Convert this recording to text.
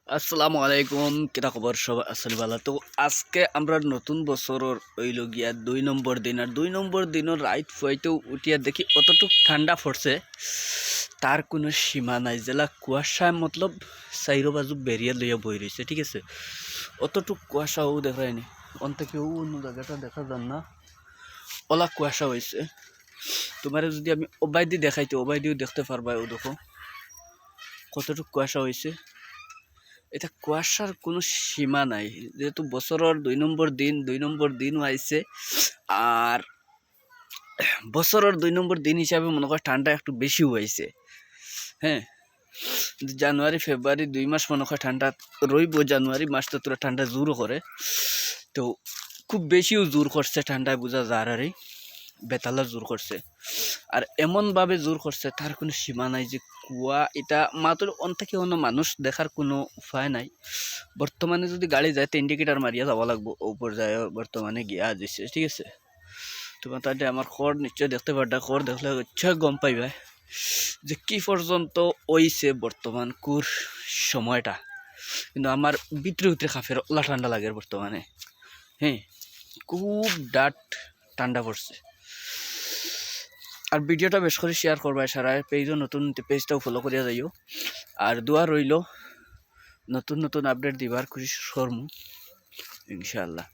আসসালামু আলাইকুম, কিতা খবর? সবাই আসলে ভালো তো। আজকে আমরা নতুন বছরের হইল গিয়া 2 নম্বর দিন, আর 2 নম্বর দিনের রাইট ফুয়াইতেও উঠিয়া দেখি অতটুক ঠান্ডা পড়ছে, তার কোনো সীমা নাই। জেলা কুয়াশায় মতলব চাইরো বাজু বেরিয়ে লইয়া বই রয়েছে, ঠিক আছে। অতটুক কুয়াশাও দেখায়নি, অন্তকে অন্য জায়গাটা দেখা যান না, ওলা কুয়াশা হয়েছে। তোমার যদি আমি ওবাইদি দেখাইতে, ওবাইদিও দেখতে পারবা। ও দেখো কতটুক কুয়াশা হয়েছে। এটা কুয়াশার কোনো সীমা নাই, যেহেতু বছরের 2 নম্বর দিনও আইছে। আর বছরের 2 নম্বর দিন হিসাবে মনে কর ঠান্ডা একটু বেশিও আইছে। হ্যাঁ, জানুয়ারি ফেব্রুয়ারি 2 মাস মনে কর ঠান্ডা রইব। জানুয়ারি মাসটা তোরা ঠান্ডা জোরও করে, তো খুব বেশিও জোর করছে ঠান্ডায়, বোঝা যার আরে বেতালা জোর করছে। আর এমনভাবে জোর করছে তার কোনো সীমা নাই। যে কুয়া এটা মাত্র অন্তাকে অন্য মানুষ দেখার কোনো উপায় নাই। বর্তমানে যদি গাড়ি যায় তো ইন্ডিকেটার মারিয়া যাব লাগবো, উপর যায় বর্তমানে গিয়া দিছে, ঠিক আছে। তোমার তাতে আমার খড় নিশ্চয় দেখতে পারটা, খড় দেখলে নিশ্চয় গম পাইবা যে কি পর্যন্ত ওইছে বর্তমান কুর সময়টা। কিন্তু আমার ভিতরে ভিতরে খাফের ওলা ঠান্ডা লাগে বর্তমানে। হ্যাঁ, খুব ডাট ঠান্ডা পড়ছে। আর ভিডিওটা বেশ করে শেয়ার করবা, সারা পেজও নতুন পেজটাও ফলো করিয়া যাইও। আর দোয়া রইল নতুন নতুন আপডেট দিবার খুশি করমু ইনশাআল্লাহ।